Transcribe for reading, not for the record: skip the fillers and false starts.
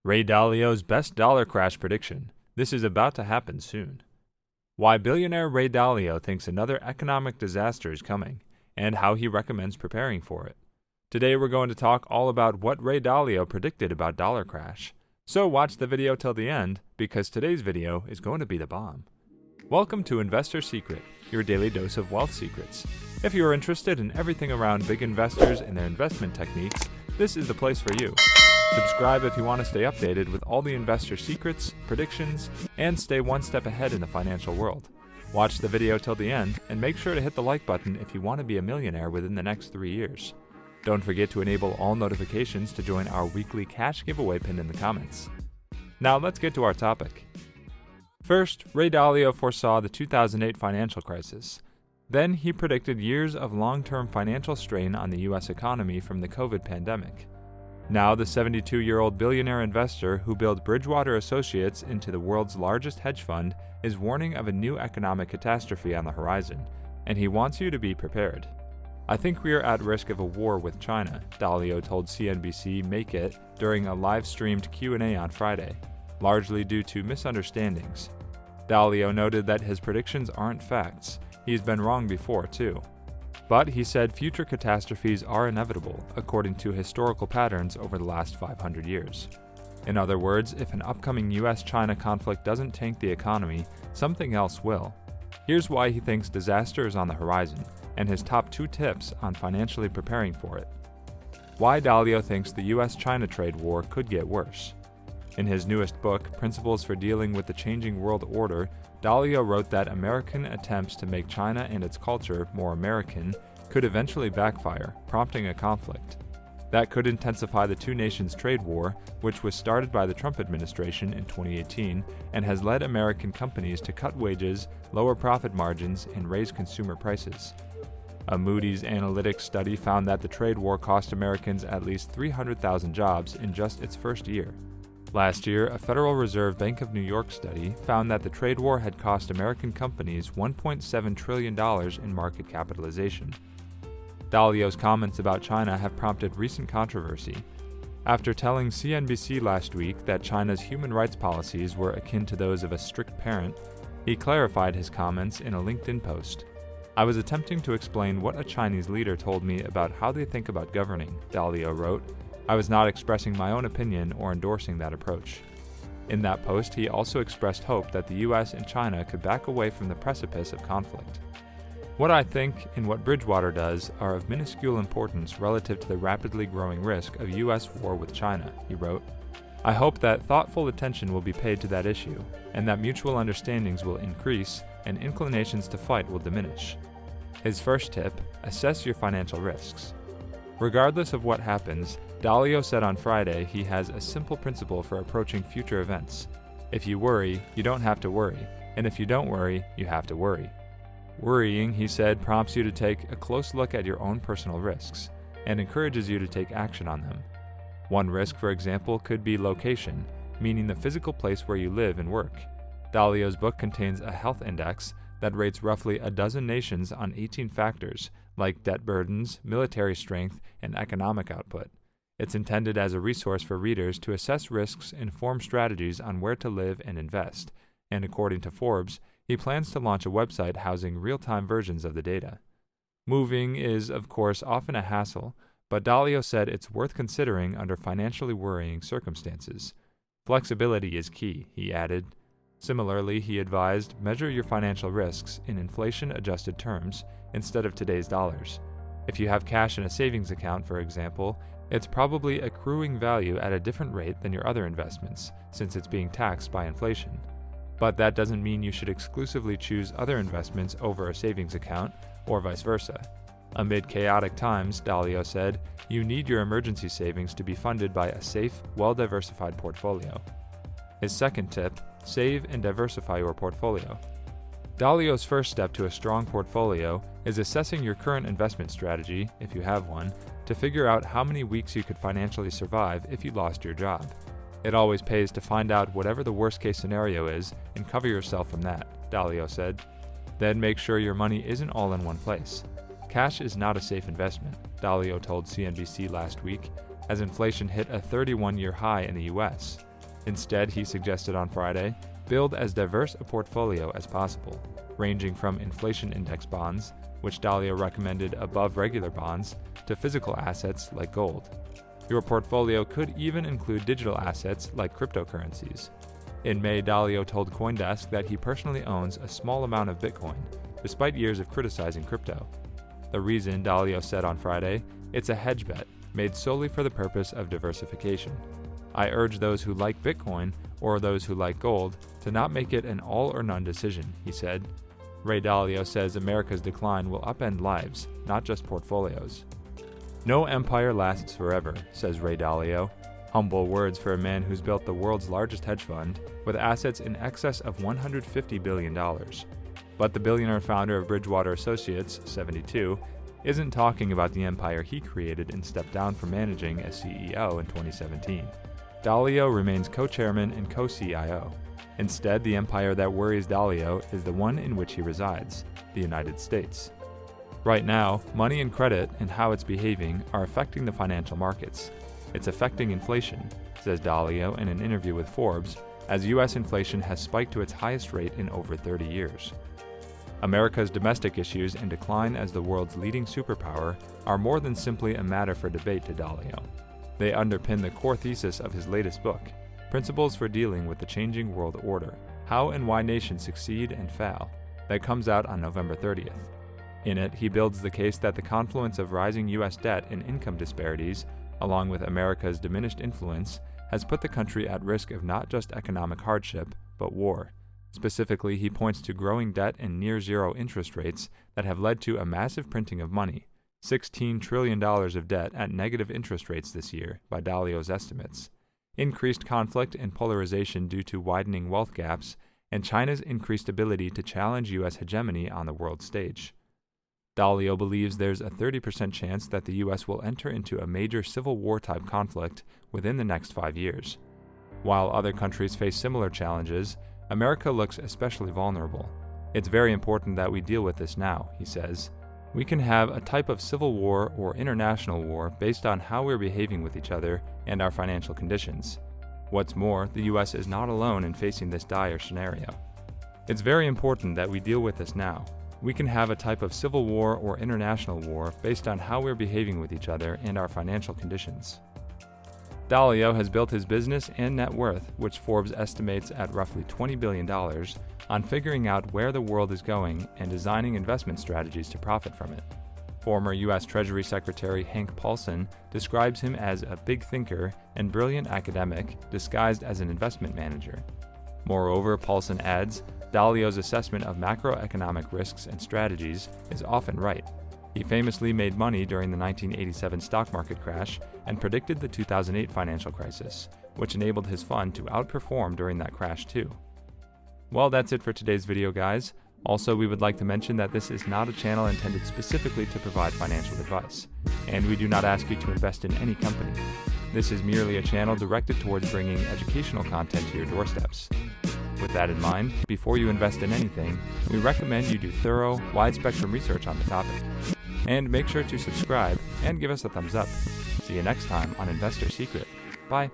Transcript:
Ray Dalio's best dollar crash prediction. This is about to happen soon. Why billionaire Ray Dalio thinks another economic disaster is coming, and how he recommends preparing for it. Today we're going to talk all about what Ray Dalio predicted about dollar crash. So watch the video till the end, because today's video is going to be the bomb. Welcome to Investor Secret, your daily dose of wealth secrets. If you are interested in everything around big investors and their investment techniques, this is the place for you. Subscribe if you want to stay updated with all the investor secrets, predictions, and stay one step ahead in the financial world. Watch the video till the end, and make sure to hit the like button if you want to be a millionaire within the next 3 years. Don't forget to enable all notifications to join our weekly cash giveaway pinned in the comments. Now let's get to our topic. First, Ray Dalio foresaw the 2008 financial crisis. Then he predicted years of long-term financial strain on the U.S. economy from the COVID pandemic. Now the 72-year-old billionaire investor who built Bridgewater Associates into the world's largest hedge fund is warning of a new economic catastrophe on the horizon, and he wants you to be prepared. I think we are at risk of a war with China, Dalio told CNBC Make It during a live-streamed Q&A on Friday, largely due to misunderstandings. Dalio noted that his predictions aren't facts. He's been wrong before, too. But he said future catastrophes are inevitable, according to historical patterns over the last 500 years. In other words, if an upcoming US-China conflict doesn't tank the economy, something else will. Here's why he thinks disaster is on the horizon, and his top 2 tips on financially preparing for it. Why Dalio thinks the US-China trade war could get worse. In his newest book, Principles for Dealing with the Changing World Order, Dalio wrote that American attempts to make China and its culture more American could eventually backfire, prompting a conflict. That could intensify the two nations' trade war, which was started by the Trump administration in 2018 and has led American companies to cut wages, lower profit margins, and raise consumer prices. A Moody's Analytics study found that the trade war cost Americans at least 300,000 jobs in just its first year. Last year, a Federal Reserve Bank of New York study found that the trade war had cost American companies $1.7 trillion in market capitalization. Dalio's comments about China have prompted recent controversy. After telling CNBC last week that China's human rights policies were akin to those of a strict parent, he clarified his comments in a LinkedIn post. "I was attempting to explain what a Chinese leader told me about how they think about governing," Dalio wrote. "I was not expressing my own opinion or endorsing that approach." In that post, he also expressed hope that the US and China could back away from the precipice of conflict. "What I think and what Bridgewater does are of minuscule importance relative to the rapidly growing risk of US war with China," he wrote. "I hope that thoughtful attention will be paid to that issue, and that mutual understandings will increase and inclinations to fight will diminish." His first tip: assess your financial risks. Regardless of what happens, Dalio said on Friday he has a simple principle for approaching future events. If you worry, you don't have to worry, and if you don't worry, you have to worry. Worrying, he said, prompts you to take a close look at your own personal risks, and encourages you to take action on them. One risk, for example, could be location, meaning the physical place where you live and work. Dalio's book contains a health index that rates roughly a dozen nations on 18 factors, like debt burdens, military strength, and economic output. It's intended as a resource for readers to assess risks and form strategies on where to live and invest, and according to Forbes, he plans to launch a website housing real-time versions of the data. Moving is, of course, often a hassle, but Dalio said it's worth considering under financially worrying circumstances. Flexibility is key, he added. Similarly, he advised, measure your financial risks in inflation-adjusted terms instead of today's dollars. If you have cash in a savings account, for example, it's probably accruing value at a different rate than your other investments, since it's being taxed by inflation. But that doesn't mean you should exclusively choose other investments over a savings account, or vice versa. Amid chaotic times, Dalio said, you need your emergency savings to be funded by a safe, well-diversified portfolio. His second tip: save and diversify your portfolio. Dalio's first step to a strong portfolio is assessing your current investment strategy, if you have one, to figure out how many weeks you could financially survive if you lost your job. It always pays to find out whatever the worst-case scenario is and cover yourself from that, Dalio said. Then make sure your money isn't all in one place. Cash is not a safe investment, Dalio told CNBC last week, as inflation hit a 31-year high in the US. Instead, he suggested on Friday, build as diverse a portfolio as possible, ranging from inflation index bonds, which Dalio recommended above regular bonds, to physical assets like gold. Your portfolio could even include digital assets like cryptocurrencies. In May, Dalio told CoinDesk that he personally owns a small amount of Bitcoin, despite years of criticizing crypto. The reason, Dalio said on Friday, it's a hedge bet made solely for the purpose of diversification. I urge those who like Bitcoin or those who like gold to not make it an all or none decision, he said. Ray Dalio says America's decline will upend lives, not just portfolios. No empire lasts forever, says Ray Dalio. Humble words for a man who's built the world's largest hedge fund with assets in excess of $150 billion. But the billionaire founder of Bridgewater Associates, 72, isn't talking about the empire he created and stepped down from managing as CEO in 2017. Dalio remains co-chairman and co-CIO. Instead, the empire that worries Dalio is the one in which he resides, the United States. Right now, money and credit and how it's behaving are affecting the financial markets. It's affecting inflation, says Dalio in an interview with Forbes, as U.S. inflation has spiked to its highest rate in over 30 years. America's domestic issues and decline as the world's leading superpower are more than simply a matter for debate to Dalio. They underpin the core thesis of his latest book, Principles for Dealing with the Changing World Order, How and Why Nations Succeed and Fail, that comes out on November 30th. In it, he builds the case that the confluence of rising U.S. debt and income disparities, along with America's diminished influence, has put the country at risk of not just economic hardship, but war. Specifically, he points to growing debt and near-zero interest rates that have led to a massive printing of money, $16 trillion of debt at negative interest rates this year, by Dalio's estimates, increased conflict and polarization due to widening wealth gaps, and China's increased ability to challenge U.S. hegemony on the world stage. Dalio believes there's a 30% chance that the U.S. will enter into a major civil war-type conflict within the next 5 years. While other countries face similar challenges, America looks especially vulnerable. It's very important that we deal with this now, he says. We can have a type of civil war or international war based on how we're behaving with each other and our financial conditions. What's more, the U.S. is not alone in facing this dire scenario. It's very important that we deal with this now. We can have a type of civil war or international war based on how we're behaving with each other and our financial conditions. Dalio has built his business and net worth, which Forbes estimates at roughly $20 billion, on figuring out where the world is going and designing investment strategies to profit from it. Former U.S. Treasury Secretary Hank Paulson describes him as a big thinker and brilliant academic disguised as an investment manager. Moreover, Paulson adds, Dalio's assessment of macroeconomic risks and strategies is often right. He famously made money during the 1987 stock market crash and predicted the 2008 financial crisis, which enabled his fund to outperform during that crash too. Well, that's it for today's video, guys. Also, we would like to mention that this is not a channel intended specifically to provide financial advice, and we do not ask you to invest in any company. This is merely a channel directed towards bringing educational content to your doorsteps. With that in mind, before you invest in anything, we recommend you do thorough, wide-spectrum research on the topic. And make sure to subscribe and give us a thumbs up. See you next time on Investor Secret. Bye.